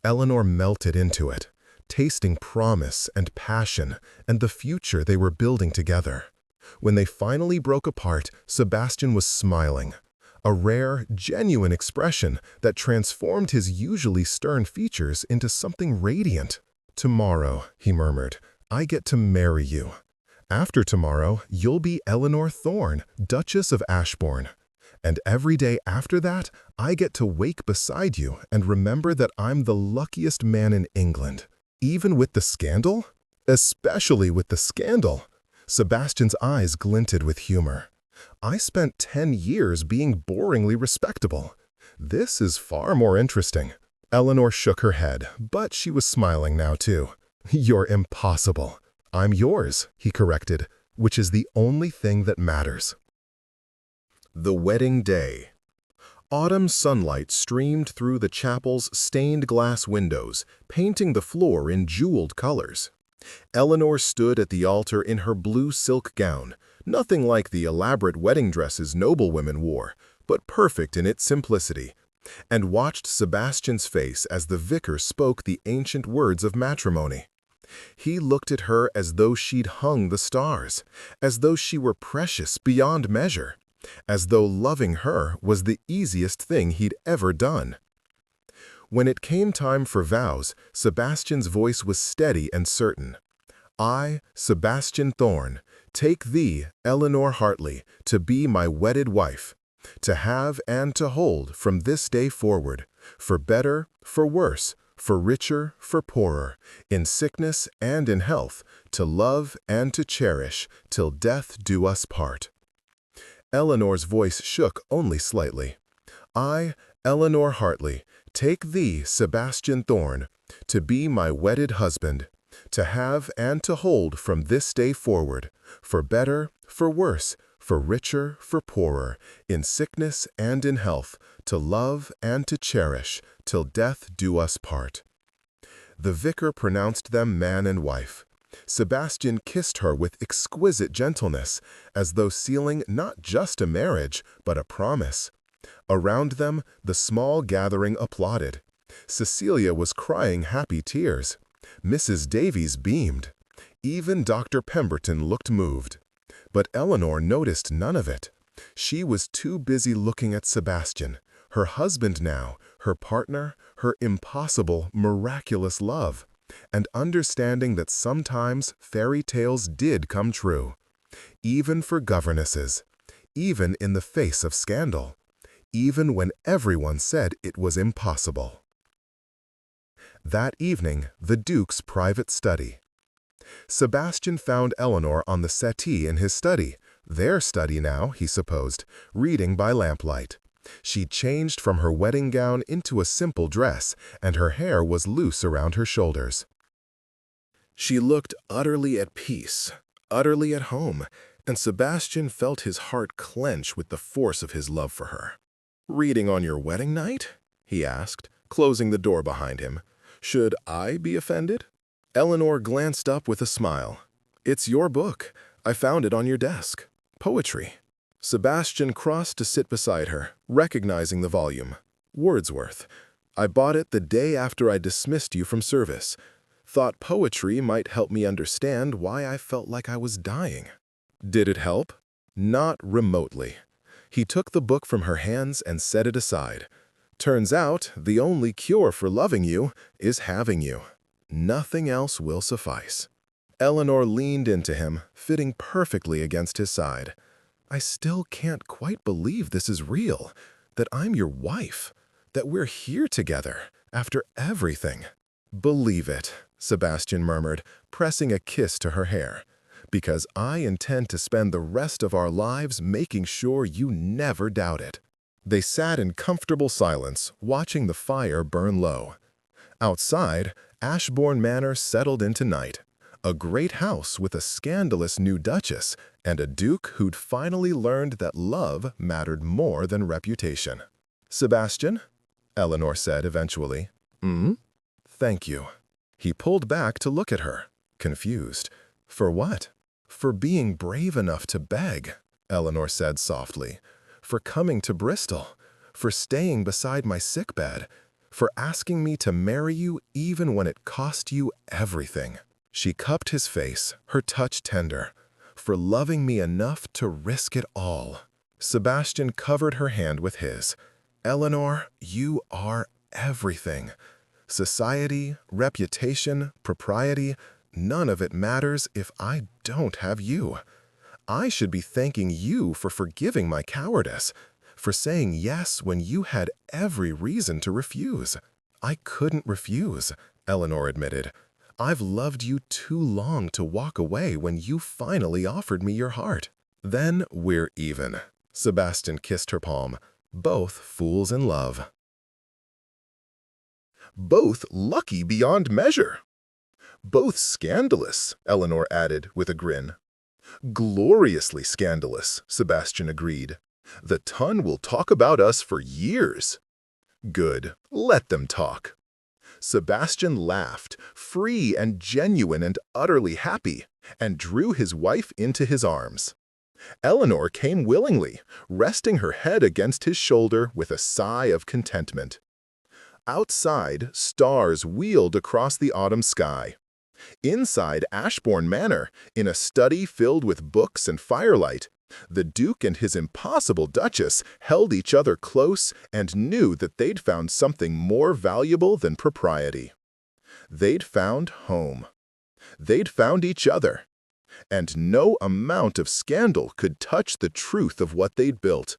Speaker 1: Eleanor melted into it, tasting promise and passion and the future they were building together. When they finally broke apart, Sebastian was smiling, a rare, genuine expression that transformed his usually stern features into something radiant. "Tomorrow," he murmured, "I get to marry you. After tomorrow, you'll be Eleanor Thorne, Duchess of Ashbourne. And every day after that, I get to wake beside you and remember that I'm the luckiest man in England." "Even with the scandal?" "Especially with the scandal." Sebastian's eyes glinted with humor. "I spent 10 years being boringly respectable. This is far more interesting." Eleanor shook her head, but she was smiling now too. "You're impossible." "I'm yours," he corrected, "which is the only thing that matters." The wedding day. Autumn sunlight streamed through the chapel's stained glass windows, painting the floor in jeweled colors. Eleanor stood at the altar in her blue silk gown, nothing like the elaborate wedding dresses noblewomen wore, but perfect in its simplicity, and watched Sebastian's face as the vicar spoke the ancient words of matrimony. He looked at her as though she'd hung the stars, as though she were precious beyond measure, as though loving her was the easiest thing he'd ever done. When it came time for vows, Sebastian's voice was steady and certain. "I, Sebastian Thorne, take thee, Eleanor Hartley, to be my wedded wife, to have and to hold from this day forward, for better, for worse, for richer, for poorer, in sickness and in health, to love and to cherish, till death do us part." Eleanor's voice shook only slightly. "I, Eleanor Hartley, take thee, Sebastian Thorne, to be my wedded husband, to have and to hold from this day forward, for better, for worse, for richer, for poorer, in sickness and in health, to love and to cherish, till death do us part." The vicar pronounced them man and wife. Sebastian kissed her with exquisite gentleness, as though sealing not just a marriage, but a promise. Around them, the small gathering applauded. Cecilia was crying happy tears. Mrs. Davies beamed. Even Dr. Pemberton looked moved. But Eleanor noticed none of it. She was too busy looking at Sebastian, her husband now, her partner, her impossible, miraculous love, and understanding that sometimes fairy tales did come true, even for governesses, even in the face of scandal, even when everyone said it was impossible. That evening, the Duke's private study. Sebastian found Eleanor on the settee in his study, their study now, he supposed, reading by lamplight. She'd changed from her wedding gown into a simple dress, and her hair was loose around her shoulders. She looked utterly at peace, utterly at home, and Sebastian felt his heart clench with the force of his love for her. "Reading on your wedding night?" he asked, closing the door behind him. "Should I be offended?" Eleanor glanced up with a smile. "It's your book. I found it on your desk. Poetry." Sebastian crossed to sit beside her, recognizing the volume. "Wordsworth. I bought it the day after I dismissed you from service. Thought poetry might help me understand why I felt like I was dying." Did it help? Not remotely. He took the book from her hands and set it aside. "Turns out, the only cure for loving you is having you. Nothing else will suffice." Eleanor leaned into him, fitting perfectly against his side. "I still can't quite believe this is real, that I'm your wife, that we're here together, after everything." "Believe it," Sebastian murmured, pressing a kiss to her hair, "because I intend to spend the rest of our lives making sure you never doubt it." They sat in comfortable silence, watching the fire burn low. Outside, Ashbourne Manor settled into night, a great house with a scandalous new duchess and a duke who'd finally learned that love mattered more than reputation. "Sebastian?" Eleanor said eventually. "Thank you." He pulled back to look at her, confused. "For what?" "For being brave enough to beg," Eleanor said softly. "For coming to Bristol. For staying beside my sickbed. For asking me to marry you even when it cost you everything." She cupped his face, her touch tender. "For loving me enough to risk it all." Sebastian covered her hand with his. "Eleanor, you are everything. Society, reputation, propriety, none of it matters if I don't have you. I should be thanking you for forgiving my cowardice, for saying yes when you had every reason to refuse." "I couldn't refuse," Eleanor admitted. "I've loved you too long to walk away when you finally offered me your heart." "Then we're even." Sebastian kissed her palm. "Both fools in love." "Both lucky beyond measure." "Both scandalous," Eleanor added with a grin. "Gloriously scandalous," Sebastian agreed. "The Ton will talk about us for years." "Good. Let them talk." Sebastian laughed, free and genuine and utterly happy, and drew his wife into his arms. Eleanor came willingly, resting her head against his shoulder with a sigh of contentment. Outside, stars wheeled across the autumn sky. Inside Ashbourne Manor, in a study filled with books and firelight, the Duke and his impossible Duchess held each other close and knew that they'd found something more valuable than propriety. They'd found home. They'd found each other. And no amount of scandal could touch the truth of what they'd built.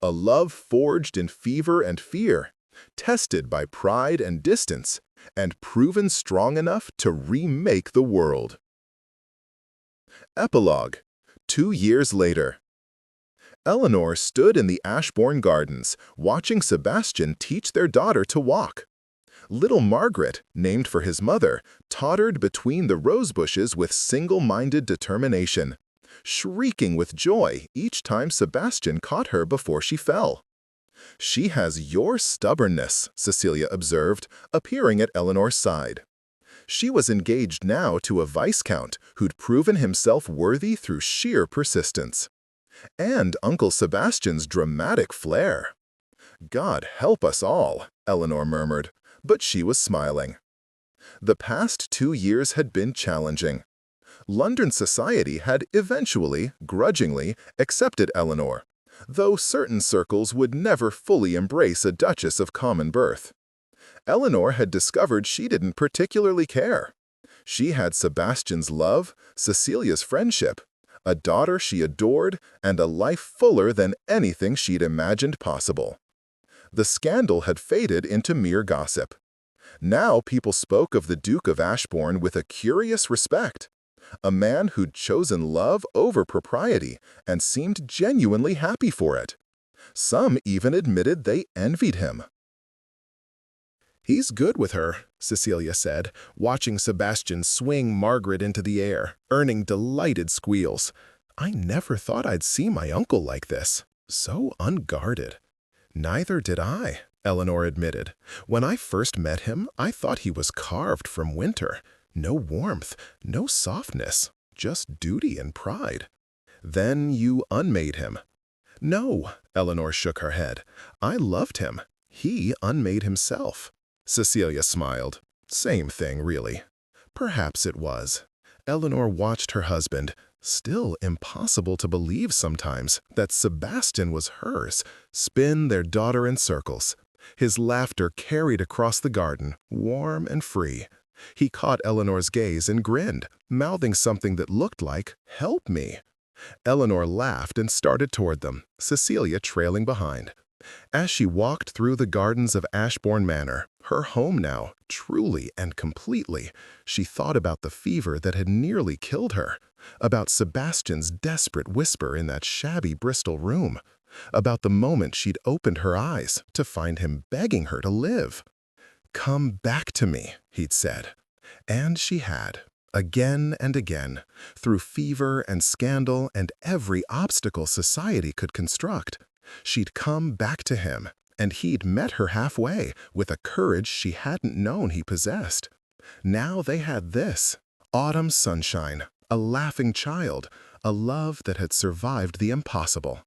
Speaker 1: A love forged in fever and fear, tested by pride and distance, and proven strong enough to remake the world. Epilogue. 2 years later. Eleanor stood in the Ashbourne Gardens, watching Sebastian teach their daughter to walk. Little Margaret, named for his mother, tottered between the rose bushes with single-minded determination, shrieking with joy each time Sebastian caught her before she fell. "She has your stubbornness," Cecilia observed, appearing at Eleanor's side. She was engaged now to a Viscount who'd proven himself worthy through sheer persistence. And Uncle Sebastian's dramatic flair. "God help us all," Eleanor murmured, but she was smiling. The past 2 years had been challenging. London society had eventually, grudgingly, accepted Eleanor, though certain circles would never fully embrace a duchess of common birth. Eleanor had discovered she didn't particularly care. She had Sebastian's love, Cecilia's friendship, a daughter she adored, and a life fuller than anything she'd imagined possible. The scandal had faded into mere gossip. Now people spoke of the Duke of Ashbourne with a curious respect, a man who'd chosen love over propriety and seemed genuinely happy for it. Some even admitted they envied him.
Speaker 2: "He's good with her," Cecilia said, watching Sebastian swing Margaret into the air, earning delighted squeals. "I never thought I'd see my uncle like this. So unguarded." "Neither did I," Eleanor admitted. "When I first met him, I thought he was carved from winter. No warmth, no softness, just duty and pride." "Then you unmade him." "No," Eleanor shook her head. "I loved him. He unmade himself." Cecilia smiled. "Same thing, really." Perhaps it was. Eleanor watched her husband. Still impossible to believe sometimes that Sebastian was hers, spin their daughter in circles. His laughter carried across the garden, warm and free. He caught Eleanor's gaze and grinned, mouthing something that looked like, "Help me." Eleanor laughed and started toward them, Cecilia trailing behind. As she walked through the gardens of Ashbourne Manor, her home now, truly and completely, she thought about the fever that had nearly killed her, about Sebastian's desperate whisper in that shabby Bristol room, about the moment she'd opened her eyes to find him begging her to live. "Come back to me," he'd said. And she had, again and again, through fever and scandal and every obstacle society could construct. She'd come back to him, and he'd met her halfway with a courage she hadn't known he possessed. Now they had this, autumn sunshine, a laughing child, a love that had survived the impossible.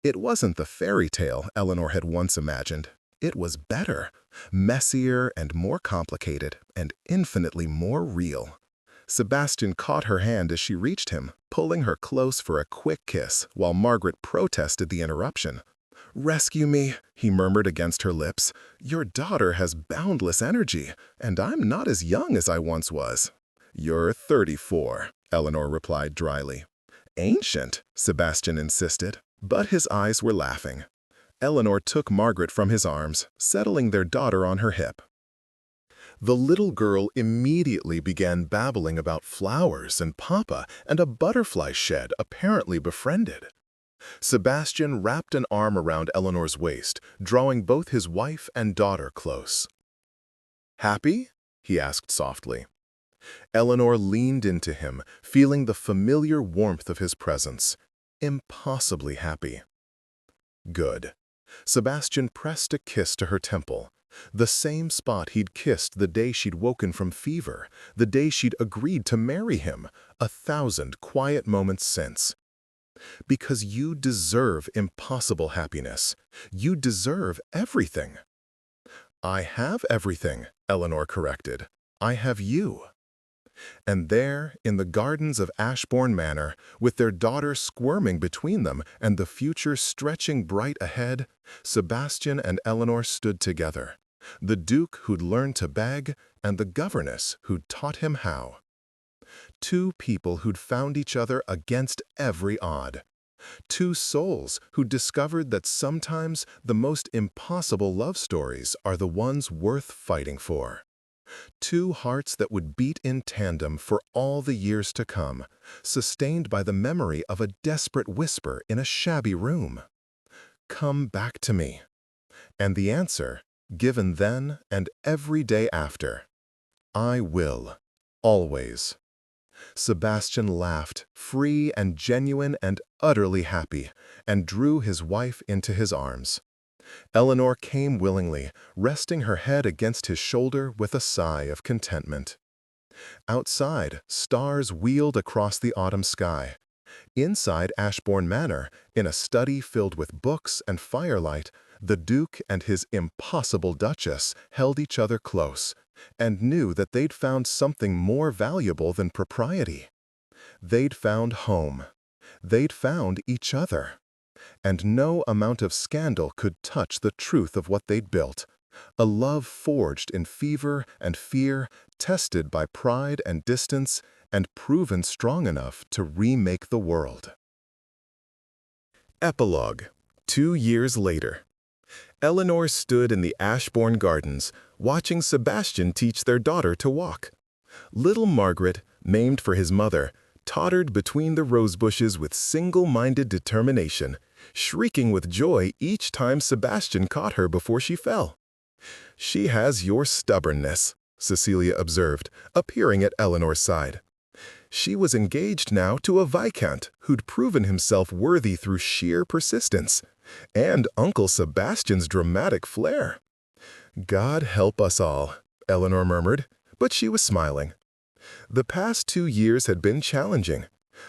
Speaker 2: It wasn't the fairy tale Eleanor had once imagined. It was better, messier and more complicated, and infinitely more real. Sebastian caught her hand as she reached him, pulling her close for a quick kiss while Margaret protested the interruption. "Rescue me," he murmured against her lips. "Your daughter has boundless energy, and I'm not as young as I once was." "You're 34, Eleanor replied dryly. "Ancient," Sebastian insisted, but his eyes were laughing. Eleanor took Margaret from his arms, settling their daughter on her hip. The little girl immediately began babbling about flowers and Papa and a butterfly shed apparently befriended. Sebastian wrapped an arm around Eleanor's waist, drawing both his wife and daughter close. "Happy?" he asked softly. Eleanor leaned into him, feeling the familiar warmth of his presence. Impossibly happy. Good. Sebastian pressed a kiss to her temple, the same spot he'd kissed the day she'd woken from fever, the day she'd agreed to marry him, 1,000 quiet moments since. "Because you deserve impossible happiness. You deserve everything." "I have everything," Eleanor corrected. "I have you." And there, in the gardens of Ashbourne Manor, with their daughter squirming between them and the future stretching bright ahead, Sebastian and Eleanor stood together, the Duke who'd learned to beg and the governess who'd taught him how. Two people who'd found each other against every odd. Two souls who discovered that sometimes the most impossible love stories are the ones worth fighting for. Two hearts that would beat in tandem for all the years to come, sustained by the memory of a desperate whisper in a shabby room. "Come back to me." And the answer, given then and every day after, "I will, always." Sebastian laughed, free and genuine and utterly happy, and drew his wife into his arms. Eleanor came willingly, resting her head against his shoulder with a sigh of contentment. Outside, stars wheeled across the autumn sky. Inside Ashbourne Manor, in a study filled with books and firelight, the Duke and his impossible Duchess held each other close, and knew that they'd found something more valuable than propriety.
Speaker 1: They'd found home. They'd found each other. And no amount of scandal could touch the truth of what they'd built. A love forged in fever and fear, tested by pride and distance, and proven strong enough to remake the world. Epilogue. 2 years later. Eleanor stood in the Ashbourne Gardens, watching Sebastian teach their daughter to walk. Little Margaret, named for his mother, tottered between the rose bushes with single-minded determination, shrieking with joy each time Sebastian caught her before she fell. "She has your stubbornness," Cecilia observed, appearing at Eleanor's side. She was engaged now to a viscount who'd proven himself worthy through sheer persistence, and Uncle Sebastian's dramatic flair. "God help us all," Eleanor murmured, but she was smiling. The past 2 years had been challenging.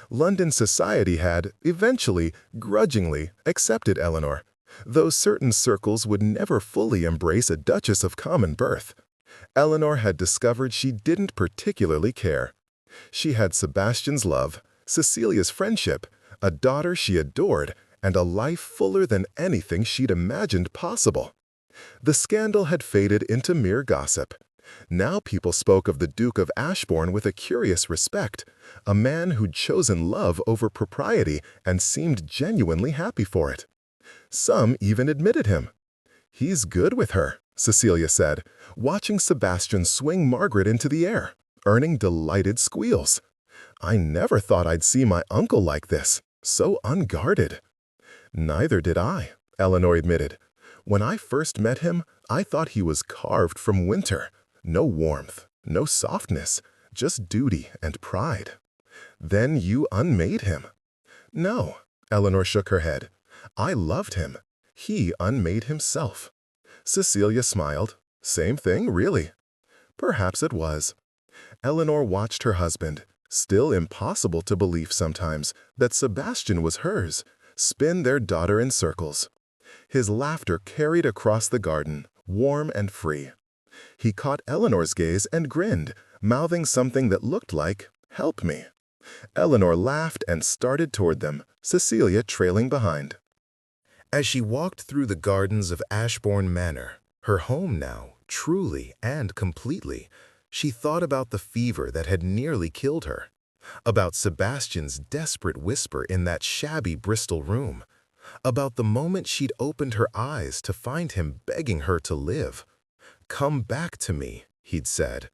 Speaker 1: London society had, eventually, grudgingly, accepted Eleanor, though certain circles would never fully embrace a Duchess of common birth. Eleanor had discovered she didn't particularly care. She had Sebastian's love, Cecilia's friendship, a daughter she adored, and a life fuller than anything she'd imagined possible. The scandal had faded into mere gossip. Now people spoke of the Duke of Ashbourne with a curious respect, a man who'd chosen love over propriety and seemed genuinely happy for it. Some even admitted him. "He's good with her," Cecilia said, watching Sebastian swing Margaret into the air, earning delighted squeals. "I never thought I'd see my uncle like this, so unguarded." "Neither did I," Eleanor admitted. "When I first met him, I thought he was carved from winter. No warmth, no softness, just duty and pride. Then you unmade him." "No," Eleanor shook her head. "I loved him. He unmade himself." Cecilia smiled. "Same thing, really." Perhaps it was. Eleanor watched her husband, still impossible to believe sometimes, that Sebastian was hers, spin their daughter in circles. His laughter carried across the garden, warm and free. He caught Eleanor's gaze and grinned, mouthing something that looked like, "Help me." Eleanor laughed and started toward them, Cecilia trailing behind. As she walked through the gardens of Ashbourne Manor, her home now, truly and completely, she thought about the fever that had nearly killed her, about Sebastian's desperate whisper in that shabby Bristol room, about the moment she'd opened her eyes to find him begging her to live. "Come back to me," he'd said.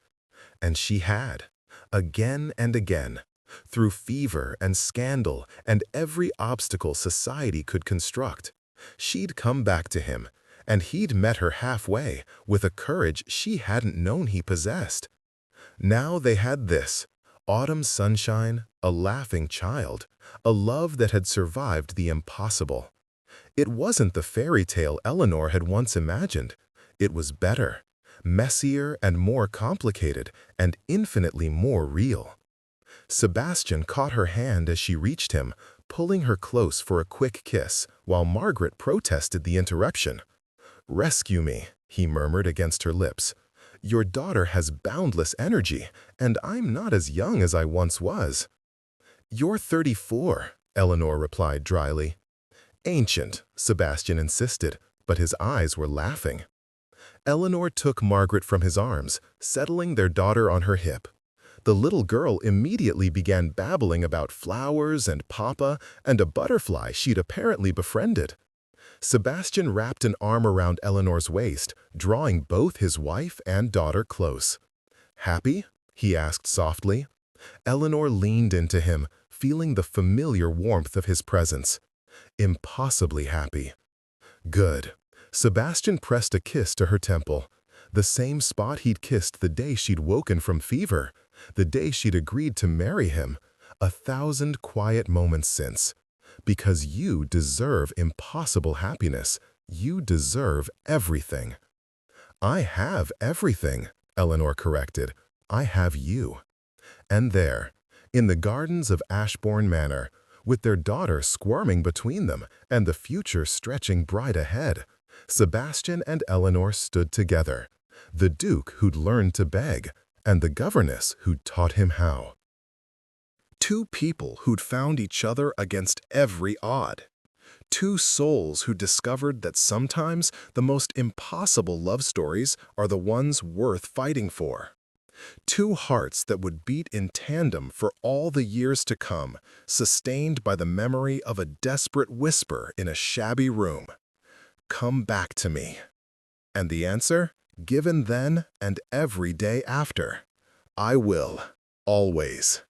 Speaker 1: And she had, again and again, through fever and scandal and every obstacle society could construct. She'd come back to him, and he'd met her halfway with a courage she hadn't known he possessed. Now they had this, autumn sunshine, a laughing child, a love that had survived the impossible. It wasn't the fairy tale Eleanor had once imagined. It was better, messier and more complicated, and infinitely more real. Sebastian caught her hand as she reached him, pulling her close for a quick kiss, while Margaret protested the interruption. "Rescue me," he murmured against her lips. "Your daughter has boundless energy, and I'm not as young as I once was." "You're 34, Eleanor replied dryly. "Ancient," Sebastian insisted, but his eyes were laughing. Eleanor took Margaret from his arms, settling their daughter on her hip. The little girl immediately began babbling about flowers and papa and a butterfly she'd apparently befriended. Sebastian wrapped an arm around Eleanor's waist, drawing both his wife and daughter close. "Happy?" he asked softly. Eleanor leaned into him, feeling the familiar warmth of his presence. Impossibly happy. "Good." Sebastian pressed a kiss to her temple, the same spot he'd kissed the day she'd woken from fever, the day she'd agreed to marry him, 1,000 quiet moments since. "Because you deserve impossible happiness. You deserve everything." "I have everything," Eleanor corrected. "I have you." And there, in the gardens of Ashbourne Manor, with their daughter squirming between them and the future stretching bright ahead, Sebastian and Eleanor stood together, the Duke who'd learned to beg, and the governess who'd taught him how.
Speaker 2: Two people who'd found each other against every odd. Two souls who discovered that sometimes the most impossible love stories are the ones worth fighting for. Two hearts that would beat in tandem for all the years to come, sustained by the memory of a desperate whisper in a shabby room. Come back to me. And the answer, given then and every day after, I will, always.